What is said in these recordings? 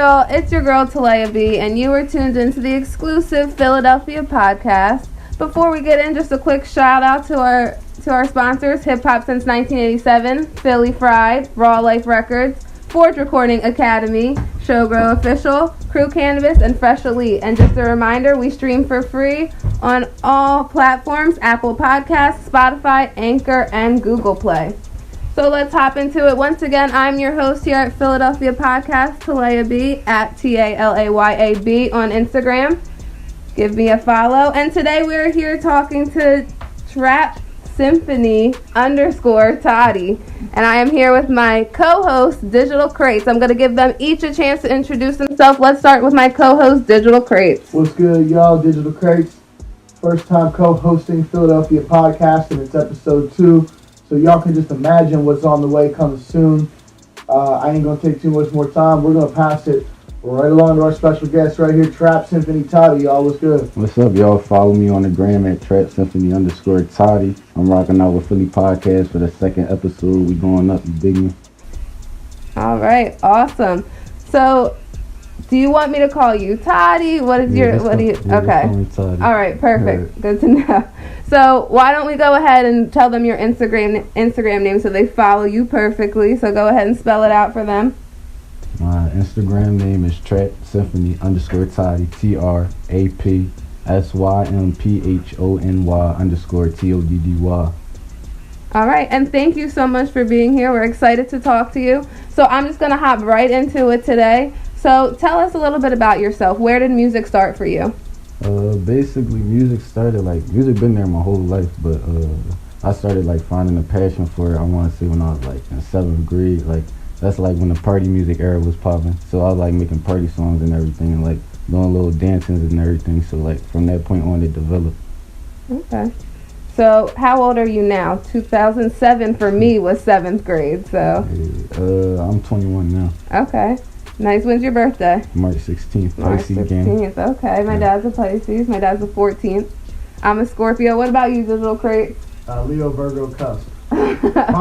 y'all? It's your girl Talaya B, and you are tuned into the exclusive Philadelphia podcast. Before we get in, just a quick shout out to our sponsors: Hip Hop Since 1987, PHILLYPHRIED, RAWLIFE Records, Forge Recording Academy, SHOWGROW.OFFICIAL, CRUCANNABIS, and Fresh Elite. And just a reminder, we stream for free on all platforms: Apple Podcasts, Spotify, Anchor, and Google Play. So let's hop into it. Once again, I'm your host here at Philadelphia Podcast, Talaya B, at TALAYAB on Instagram. Give me a follow. And today we're here talking to Trap Symphony _ Toddy. And I am here with my co-host, Digital Crates. I'm going to give them each a chance to introduce themselves. Let's start with my co-host, Digital Crates. What's good, y'all? Digital Crates. First time co-hosting Philadelphia Podcast, and it's episode 2. So y'all can just imagine what's on the way coming soon. I ain't going to take too much more time. We're going to pass it right along to our special guest right here, Trap Symphony Toddy. Y'all, what's good? What's up, y'all? Follow me on the gram at Trap Symphony _ Toddy. I'm rocking out with Philly Podcast for the second episode. We going up, you dig me? All right, awesome. So, do you want me to call you Toddy? Okay. All right, perfect. Good to know. So why don't we go ahead and tell them your Instagram name so they follow you perfectly. So go ahead and spell it out for them. My Instagram name is Trap Symphony _ Toddy, TRAPSYMPHONY _TODDY. All right, and thank you so much for being here. We're excited to talk to you. So I'm just gonna hop right into it today. So tell us a little bit about yourself. Where did music start for you? Basically, music been there my whole life, but I started finding a passion for it, I want to say, when I was in 7th grade. That's when the party music era was popping. So I was making party songs and everything, and doing little dances and everything. So from that point on, it developed. Okay. So how old are you now? 2007 for me was 7th grade, so. I'm 21 now. Okay. Nice. When's your birthday? March 16th. March 16th. Okay. My dad's a Pisces. My dad's the 14th. I'm a Scorpio. What about you, Digital Crate? Leo, Virgo, Cusp. My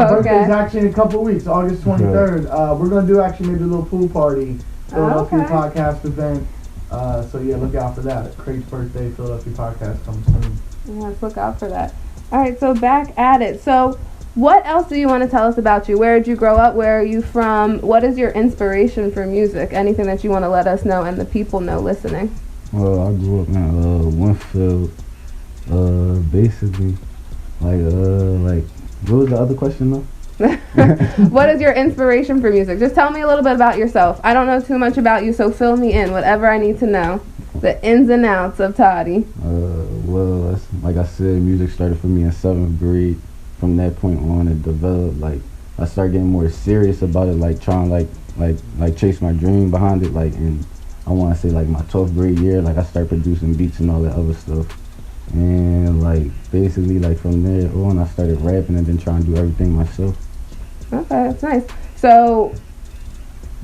birthday's actually in a couple of weeks, August 23rd. We're going to do maybe a little pool party, Philadelphia Podcast event. So yeah, look out for that. Crate's birthday, Philadelphia Podcast coming soon. Yeah, let's look out for that. All right, so back at it. So what else do you want to tell us about you? Where did you grow up? Where are you from? What is your inspiration for music? Anything that you want to let us know and the people know listening? Well, I grew up in Winfield. Basically, what was the other question though? What is your inspiration for music? Just tell me a little bit about yourself. I don't know too much about you, so fill me in. Whatever I need to know. The ins and outs of Toddy. Well, like I said, music started for me in 7th grade. From that point on, it developed. I started getting more serious about it, trying chase my dream behind it. And I want to say my 12th grade year, I started producing beats and all that other stuff. And basically from there on, I started rapping and then trying to do everything myself. Okay, that's nice. So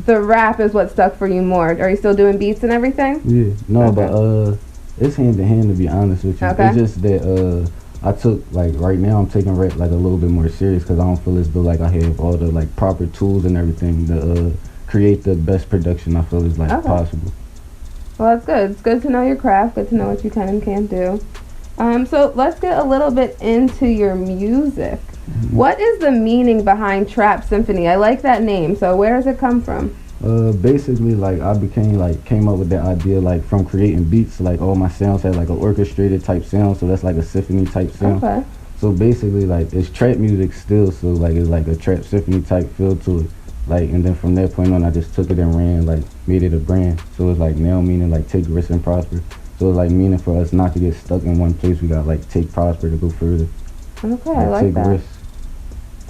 the rap is what stuck for you more. Are you still doing beats and everything? Yeah, no, okay. But it's hand in hand, to be honest with you. Okay. It's just that I took right now I'm taking rap a little bit more serious because I don't feel as though I have all the proper tools and everything to create the best production I feel is possible. Well, that's good. It's good to know your craft. Good to know what you can and can't do. So let's get a little bit into your music. Mm-hmm. What is the meaning behind Trap Symphony? I like that name. So where does it come from? Basically, I came up with that idea, from creating beats. All my sounds had an orchestrated type sound, so that's a symphony type sound. Okay. So basically, it's trap music still, so it's a trap symphony type feel to it. And then from that point on, I just took it and ran, made it a brand. So it's now meaning take risks and prosper. So it's meaning for us not to get stuck in one place. We got take prosper to go further. Okay, I like that. Risks.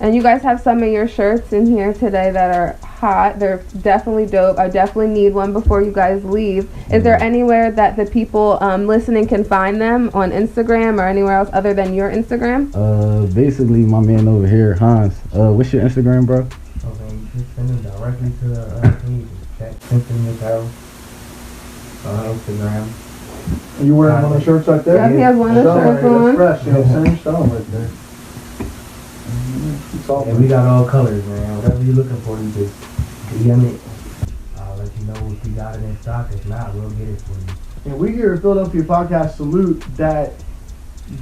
And you guys have some of your shirts in here today that are hot. They're definitely dope. I definitely need one before you guys leave. Is there anywhere that the people listening can find them on Instagram or anywhere else other than your Instagram? Basically, my man over here, Hans. What's your Instagram, bro? Okay, you can send them directly to the page. Check Symphony Apparel on Instagram. Are you wearing one of the shirts right there? Yeah, he has one of the shirts on. That's fresh, you know what I'm saying? Show them right there. And we got all colors, man. Whatever you're looking for, you just DM it. I'll let you know which if we got it in stock. If not, we'll get it for you. And we here at Philadelphia Podcast salute that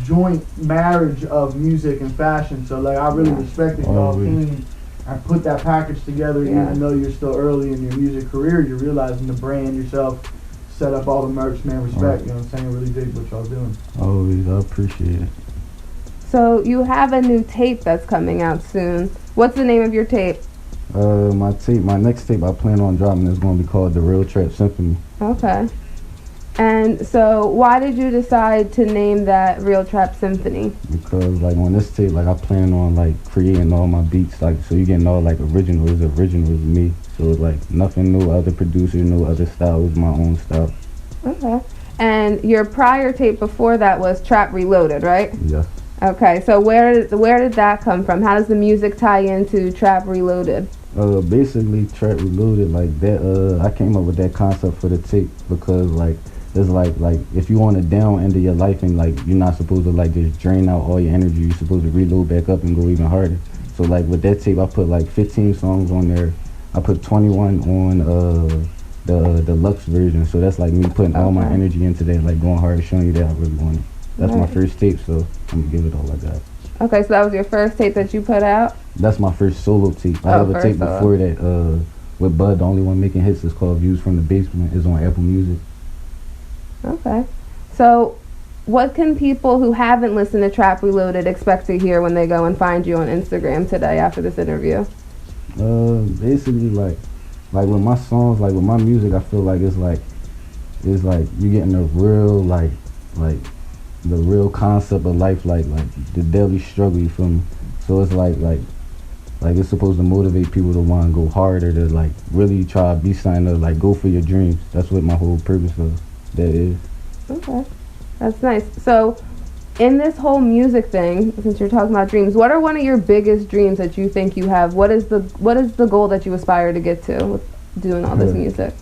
joint marriage of music and fashion. So like I really respect that y'all came and put that package together, even though you're still early in your music career. You're realizing the brand yourself, set up all the merch, man. Respect, you know what I'm saying? Really dig what y'all doing. Always, I appreciate it. So you have a new tape that's coming out soon. What's the name of your tape? My next tape I plan on dropping is going to be called The Real Trap Symphony. Okay. And so why did you decide to name that Real Trap Symphony? Because like on this tape, like I plan on like creating all my beats, like so you getting all like original is me. So it's like nothing, no other producer, no other style, it's my own style. Okay. And your prior tape before that was Trap Reloaded, right? Yes. Okay, so where did that come from? How does the music tie into Trap Reloaded? Basically Trap Reloaded, like that, I came up with that concept for the tape because like it's like if you on a down end of your life and like you're not supposed to like just drain out all your energy, you're supposed to reload back up and go even harder. So like with that tape I put like 15 songs on there. I put 21 on the deluxe version, so that's like me putting all my energy into that, like going hard, showing you that I really want it. That's my first tape, so I'm gonna give it all I got. Okay, so that was your first tape that you put out? That's my first solo tape. I have a tape before that with Bud. The only one making hits is called Views from the Basement. It's on Apple Music. Okay. So what can people who haven't listened to Trap Reloaded expect to hear when they go and find you on Instagram today after this interview? Basically like with my songs, like with my music, I feel like it's like you getting a real like the real concept of life, like the daily struggle, you feel me? So it's like it's supposed to motivate people to want to go harder, to like really try to be something, to like go for your dreams. That's what my whole purpose of that is. Okay, that's nice. So in this whole music thing, since you're talking about dreams, what are one of your biggest dreams that you think you have? What is the goal that you aspire to get to with doing all this music?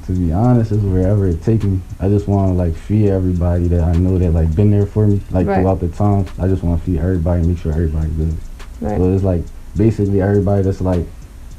To be honest, it's wherever it takes me. I just want to like feed everybody that I know that like been there for me, like throughout the time. I just want to feed everybody and make sure everybody's good. Right. So it's like basically everybody that's like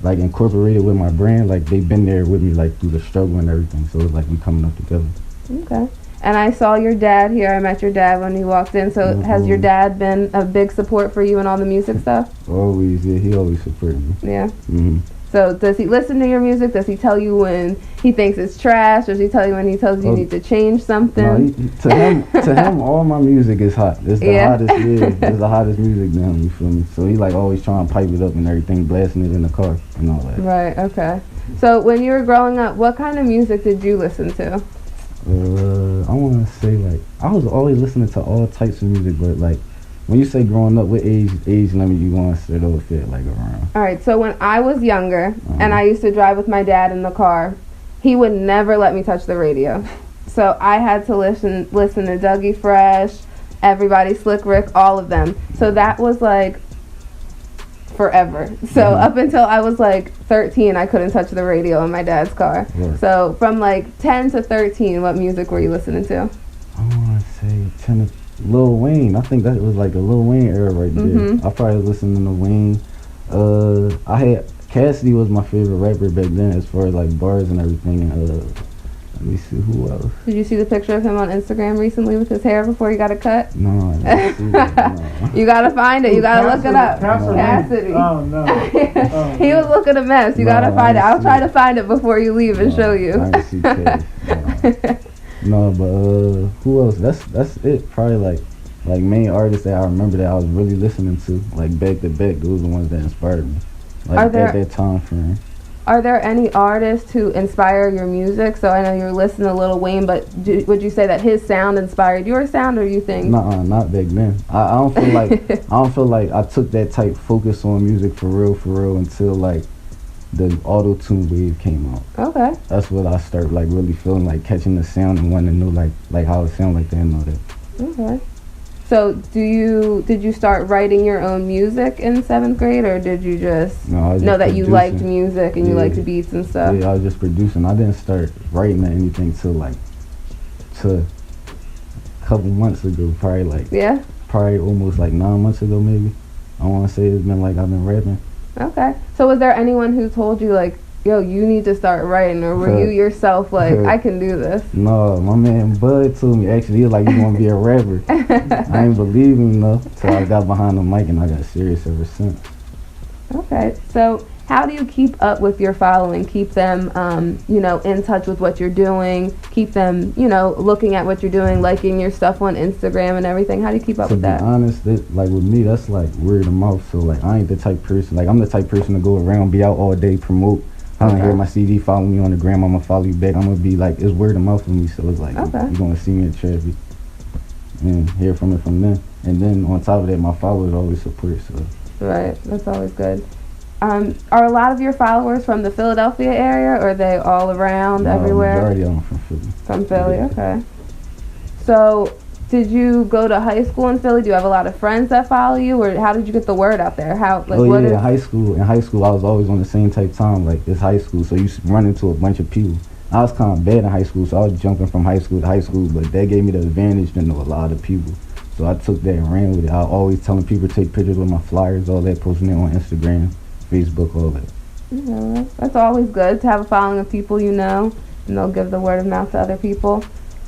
incorporated with my brand, like they've been there with me like through the struggle and everything. So it's like we coming up together. Okay. And I saw your dad here. I met your dad when he walked in. So has your dad been a big support for you in all the music stuff? Always, yeah. He always supported me. Yeah. Mm-hmm. So does he listen to your music? Does he tell you when he thinks it's trash? Does he tell you when he tells you need to change something? No, to him, all my music is hot. It's the hottest, it's the hottest music to him, you feel me? So he like always trying to pipe it up and everything, blasting it in the car and all that. Right, okay. So when you were growing up, what kind of music did you listen to? I want to say like, I was always listening to all types of music, but like, when you say growing up, what age limit you want to sit over fit like around? All right, so when I was younger and I used to drive with my dad in the car, he would never let me touch the radio. So I had to listen to Dougie Fresh, Everybody, Slick Rick, all of them. So that was like forever. So up until I was like 13, I couldn't touch the radio in my dad's car. Right. So from like 10 to 13, what music were you listening to? I want to say 10 to Lil Wayne. I think that was like a Lil Wayne era right there. I probably listened to Wayne. I had Cassidy was my favorite rapper back then as far as like bars and everything. Let me see who else. Did you see the picture of him on Instagram recently with his hair before he got it cut? No, I didn't see that, no. You gotta find it. You gotta look it up. Cassidy. Oh no. He was looking a mess. You gotta find it. I'll try to find it before you leave and show you. I didn't see Cass. No, but who else? That's it. Probably like main artists that I remember that I was really listening to, like back to back. Those are the ones that inspired me, like at that time frame. Are there any artists who inspire your music? So I know you're listening to Lil Wayne, but would you say that his sound inspired your sound, or you think? Nuh-uh, not back then. I don't feel like I took that type focus on music for real until like the auto-tune wave came out. Okay. That's what I started like really feeling like catching the sound and wanting to know like how it sound like that and all that. Okay. So did you start writing your own music in 7th grade, or did you just know that producing. You liked music and you liked beats and stuff? Yeah, I was just producing. I didn't start writing or anything till a couple months ago, probably almost like 9 months ago maybe. I want to say it's been like I've been rapping. Okay. So was there anyone who told you like yo, you need to start writing, or were you yourself like, I can do this? No, my man Bud told me, actually, he was like, you want to be a rapper? I ain't believe him, though, so I got behind the mic and I got serious ever since. Okay, so how do you keep up with your following? Keep them, in touch with what you're doing. Keep them, looking at what you're doing, liking your stuff on Instagram and everything. How do you keep up with that? To be honest, like with me, that's like word of mouth. So like I ain't the type person. Like I'm the type person to go around, be out all day, promote. I don't hear my CD, follow me on the gram. I'm gonna follow you back. I'm gonna be like, it's word of mouth for me. So it's like you're gonna see me at Travis and hear from it from them. And then on top of that, my followers always support. So right, that's always good. Are a lot of your followers from the Philadelphia area, or are they all around everywhere? Majority of them from Philly. From Philly, okay. So, did you go to high school in Philly? Do you have a lot of friends that follow you, or how did you get the word out there? In high school. In high school, I was always on the same type time. Like it's high school, so you run into a bunch of people. I was kind of bad in high school, so I was jumping from high school to high school, but that gave me the advantage to know a lot of people. So I took that and ran with it. I was always telling people to take pictures with my flyers, all that, posting it on Instagram, Facebook, all that. Yeah, that's always good to have a following of people and they'll give the word of mouth to other people.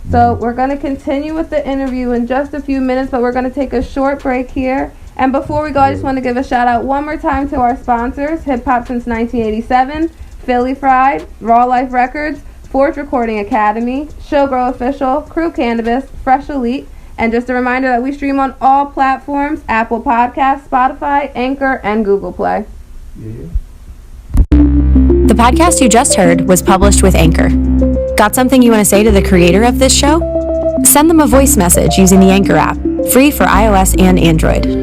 So we're going to continue with the interview in just a few minutes, but we're going to take a short break here. And before we go, I just want to give a shout out one more time to our sponsors, Hip Hop Since 1987, PHILLYPHRIED, RAWLIFE Records, Forge Recording Academy, SHOWGROW.OFFICIAL, CRUCANNABIS, Fresh Elite, and just a reminder that we stream on all platforms, Apple Podcasts, Spotify, Anchor, and Google Play. The podcast you just heard was published with Anchor. Got something you want to say to the creator of this show? Send them a voice message using the Anchor app, free for iOS and Android.